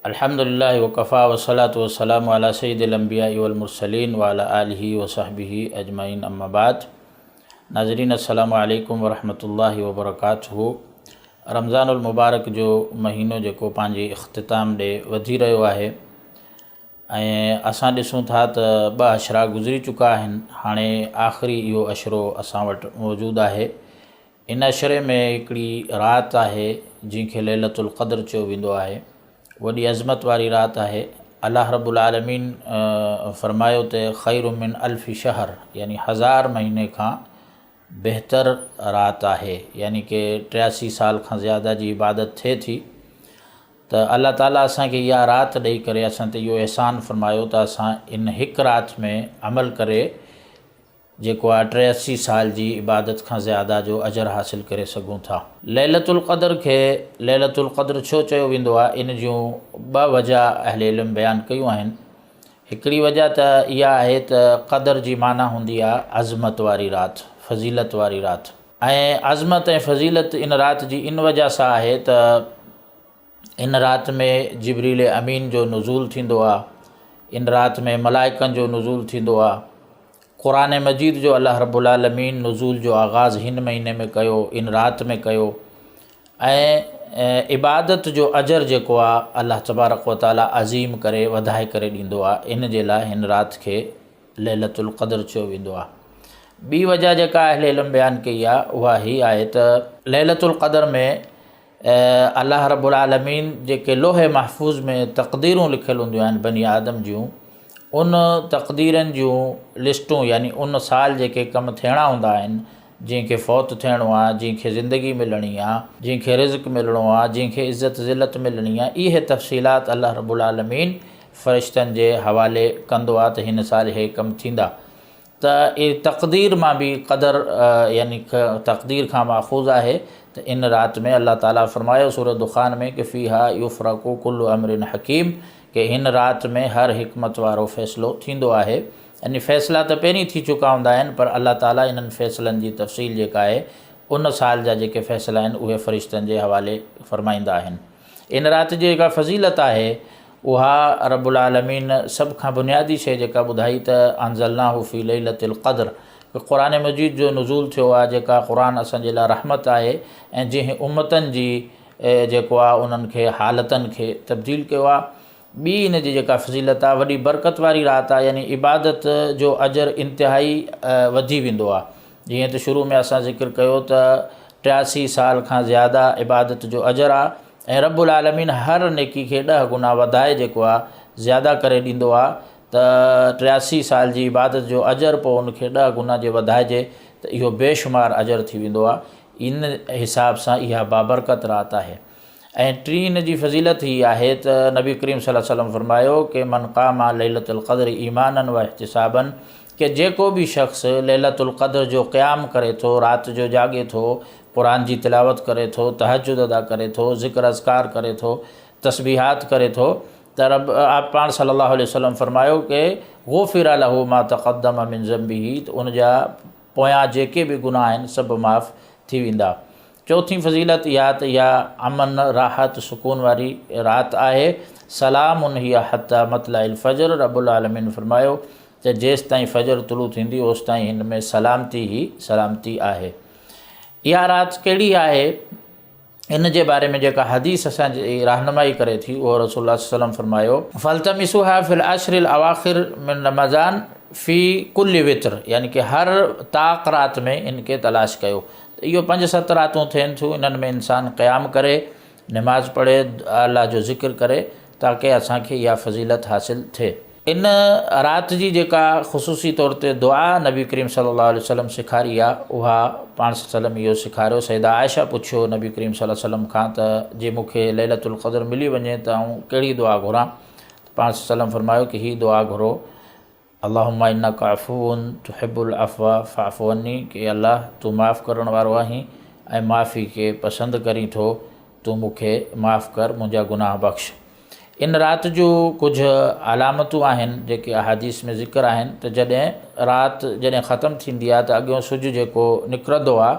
अल्हम्दुलिल्लाहि वकफ़ा वस्सलातु वस्सलामु अला सय्यिदिल अंबियाइ वल मुरसलीन व अला आलिहि व सहबिहि अजमईन अम्मा बाद। नाज़रीन अस्सलामु अलैकुम वरहमतुल्लाहि व बरकातुहू। रमज़ानुल मुबारक जो महीनो जेको पंहिंजे इख़्तिताम ॾे वधी रहियो आहे ऐं असां ॾिसूं था त 2 अशरा गुज़री चुका आहिनि। हाणे आख़िरी इहो अशरो असां वटि मौजूदु आहे। इन अशरे में हिकिड़ी राति आहे जंहिंखे लैलतुल क़द्र चयो वेंदो आहे। वॾी अज़मत वारी राति आहे। अल्लाह रब्बुल आलमीन फ़रमायो त ख़ैरु मिन अल्फ़ि शहर, यानी 1000 महीने खां बहितर राति आहे, यानी कि 83 साल खां ज़्यादा जी इबादत थिए थी। त अल्लाह ताला असांखे इहा राति ॾेई करे असां ते इहो अहसान फ़रमायो त असां इन हिकु राति में अमल करे जेको आहे 83 साल जी इबादत खां ज़्यादा जो अजर हासिल करे सघूं था। लैलतुल क़द्र खे लैलतुल क़द्र छो चयो वेंदो आहे, इन जूं 2 वजह अहले इल्म बयानु कयूं आहिनि। हिकिड़ी वजह त इहा आहे त क़द्र जी माना हूंदी आहे अज़मत वारी राति, फ़ज़ीलत वारी राति। ऐं अज़मत ऐं फ़ज़ीलत इन राति जी इन वजह सां आहे त इन राति में जिब्रील अमीन जो नुज़ूल थींदो आहे। इन राति में मलाइकनि जो नुज़ूल थींदो आहे। क़ुरान मजीद जो अल्लाह रब्बुल आलमीन नुज़ूल जो आगाज़ हिन महीने में कयो, इन राति में कयो। ऐं इबादत जो अजर जेको आहे अल्लाह तबारक व तआला अज़ीम करे वधाए करे ॾींदो आहे। इन जे लाइ हिन राति खे लैलतुल क़द्र चयो वेंदो आहे। ॿी वजह जेका अहले इल्म बयानु कई आहे उहा हीअ आहे त लैलतुल क़द्र में अल्लाह रब्बुल आलमीन जेके लोहे महफूज़ में तक़दीरूं लिखियल हूंदियूं आहिनि बनी आदम जूं, उन तक़दीरनि जूं लिस्टूं, यानी उन साल जेके कम थियणा हूंदा आहिनि, जंहिंखे फ़ौत थियणो आहे, जंहिंखे ज़िंदगी मिलणी आहे, जंहिंखे रिज़्क़ मिलणो आहे, जंहिंखे इज़्ज़त ज़िलत मिलणी आहे, इहे तफ़सीलात अल्लाह रब्बुल आलमीन फ़रिश्तनि जे हवाले कंदो आहे त हिन साल इहे कम थींदा। त इहे तक़दीर मां बि क़दर यानी तक़दीर खां माख़ूज़ आहे। त इन राति में अल्लाह ताला फ़रमायो सूरह दुख़ान में कि फ़ीहा युफ़रक़ु कुल्लु अम्रिन हकीम, कि हिन राति में हर हिकमत वारो फ़ैसिलो थींदो आहे। यानी फ़ैसिला त पहिरीं थी चुका हूंदा आहिनि, पर अल्लाह ताला इन्हनि फ़ैसिलनि जी तफ़सील जेका आहे उन साल जा जेके फ़ैसिला आहिनि उहे फ़रिश्तनि जे हवाले फ़रमाईंदा आहिनि। इन राति जी जेका फ़ज़ीलत आहे उहा रब्बुल आलमीन सभ खां बुनियादी शइ जेका ॿुधाई त अंज़लनाहु फ़ी लैलतिल क़द्र, क़ुरान मजीद जो नुज़ूल थियो आहे, जेका क़ुरान असांजे लाइ रहमत आहे ऐं जंहिं उम्मतनि जी जेको आहे उन्हनि खे हालतनि खे तब्दील कयो आहे। ॿी इन जी जेका फ़ज़ीलत आहे, वॾी बरकत वारी राति आहे, यानी इबादत जो अजर इंतिहाई वधी वेंदो आहे। जीअं त शुरू में असां ज़िक्र कयो त 83 साल खां ज़्यादा इबादत जो अजर आहे ऐं रब्बुल आलमीन हर नेकी खे 10 गुना वधाए जेको आहे ज़्यादा करे ॾींदो आहे। त 83 साल जी इबादत जो अजर पोइ उनखे 10 गुना जे वधाइजे त इहो बेशुमार अजर थी वेंदो आहे। इन हिसाब सां इहा बाबरकत राति आहे। ऐं टी इन जी फ़ज़ीलत हीअ आहे त नबी करीम सल्लल्लाहु अलैहि वसल्लम फ़रमायो कि मन क़ामा लैलतुल क़द्र ईमानन व इहतिसाबन, कि जेको बि शख़्स लैलतुल क़द्र जो क़याम करे थो, राति जो जाॻे थो, क़ुरान जी तिलावत करे थो, तहज्जुद अदा करे थो, ज़िक्र अज़कार करे थो, तस्बीहात करे थो, त रब पाण सल्लल्लाहु अलैहि वसल्लम फ़रमायो कि गुफ़िर लहू मा तक़द्दम मिन ज़ंबिही, त उन जा पोयां जेके बि गुनाह आहिनि सभु माफ़ थी वेंदा। चौथीं फ़ज़ीलत इहा त इहा अमन राहत सुकून वारी राति आहे। सलामुन हिया हत्ता मतलाइल फ़जर, रब्बुल आलमीन फ़रमायो त जेसि ताईं फ़जर तुलू थींदी ओसि ताईं हिन में सलामती ई सलामती आहे। इहा राति कहिड़ी आहे, इन जे बारे में जेका हदीस असांजी रहनुमाई करे थी उहो रसूलुल्लाह सल्लल्लाहु अलैहि वसल्लम फ़रमायो फ़ल्तमिसूहा फ़िल अशरिल अवाख़िर मिन रमज़ान फ़ी कुल्लि वित्र, यानी कि हर ताक़ राति में इनखे तलाश कयो। इहो 5-7 रातूं थियनि थियूं, इन्हनि में इंसानु क़याम करे, नमाज़ पढ़े, अल्लाह जो ज़िक्र करे, ताकी असांखे इहा फ़ज़ीलत हासिल थिए। इन राति जी जेका ख़ुसूसी तौर ते दुआ नबी करीम सल्लल्लाहु अलैहि वसल्लम सेखारी आहे, उहा पाण सल्लम इहो सेखारियो। सैदा आयशा पुछियो नबी करीम सल्लल्लाहु अलैहि वसल्लम खां त जे मूंखे लैलतुल क़द्र मिली वञे त आऊं कहिड़ी दुआ घुरां? पाण सल्लम फ़रमायो कि हीअ दुआ घुरो, अल्लाहुम्मा इन्नका अफ़ूउन तुहिब्बुल अफ़्वा फ़अफ़ु अन्नी, कि अल्लाह तूं माफ़ु करण वारो आहीं ऐं माफ़ी खे पसंदि करीं थो, तूं मूंखे माफ़ु कर, मुंहिंजा गुनाह बख़्श। इन राति जूं कुझु अलामतूं आहिनि जेके अहादीस में ज़िक्र आहिनि त जॾहिं राति ख़तमु थींदी आहे त अॻियों सिजु जेको निकिरंदो आहे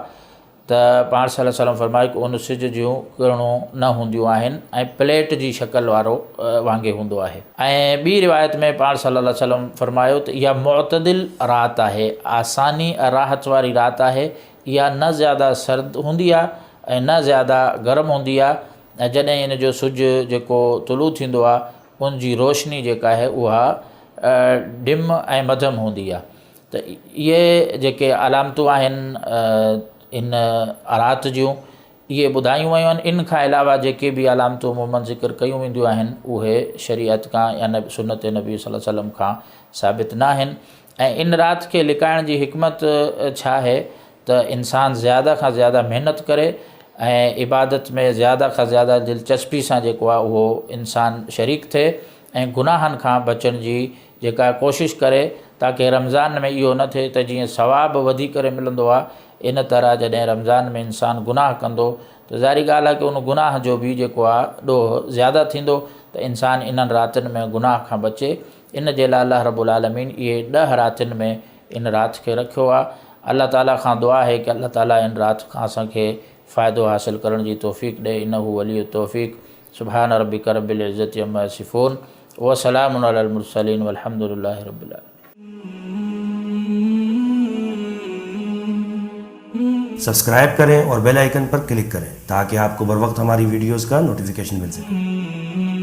त पाण सल्लल्लाहु अलैहि वसल्लम फरमायो कि उन सिज जूं किरणूं न हूंदियूं आहिनि ऐं प्लेट जी शक्ल वारो वांगुरु हूंदो आहे। ऐं ॿी रिवायत में पाण सल्लल्लाहु अलैहि वसल्लम फरमायो त इहा मुअतदिल राति आहे, आसानी राहत वारी राति आहे। इहा न ज़्यादा सर्द हूंदी आहे ऐं न ज़्यादा गरम हूंदी आहे। ऐं जॾहिं इन जो सिजु जेको तुलू थींदो आहे उन जी रोशनी जेका आहे उहा डिम ऐं मध्यम हूंदी आहे। त इहे जेके अलामतूं आहिनि इन राति जूं, इहे ॿुधायूं वयूं आहिनि। इन खां अलावा जेके बि अलामतूं मूमनि ज़िक्र कयूं वेंदियूं आहिनि उहे शरीयत खां या सुन्नत नबी सल्लल्लाहु अलैहि वसल्लम खां साबित न आहिनि। ऐं इन राति खे लिकाइण जी हिकमत छा आहे त इंसानु ज़्यादा खां ज़्यादा महिनत करे ऐं इबादत में ज़्यादा खां ज़्यादा दिलचस्पी सां जेको आहे उहो इंसानु शरीक थिए ऐं गुनाहनि खां बचण जी जेका कोशिशि करे, ताकी रमज़ान में इहो न थिए त जीअं सवाबु वधी करे मिलंदो आहे, इन तरह जॾहिं रमज़ान में इंसानु गुनाह कंदो त ज़ाहिरी ॻाल्हि आहे कि उन गुनाह जो बि जेको आहे ॾोह ज़्यादा थींदो। त इंसानु इन्हनि रातिनि में गुनाह खां बचे। इन जे लाइ अल्लाह रब्बुल आलमीन इहे 10 रातिनि में इन राति खे रखियो आहे। अल्लाह ताला खां दुआ आहे कि अल्लाह ताला इन राति खां असांखे फ़ाइदो हासिल करण जी तौफ़ीक़ ॾे। इन्नहु वलिय्यु तौफ़ीक़। सुब्हान रब्बिक रब्बिल इज़्ज़ति अम्मा यसिफ़ून व सलामुन अलल मुरसलीन वल्हम्दुलिल्लाहि रब्बिल आलमीन। सब्सक्राइब करें और बेल आइकन पर क्लिक करें ताकि आपको बर वक्त हमारी वीडियोस का नोटिफिकेशन मिल सके।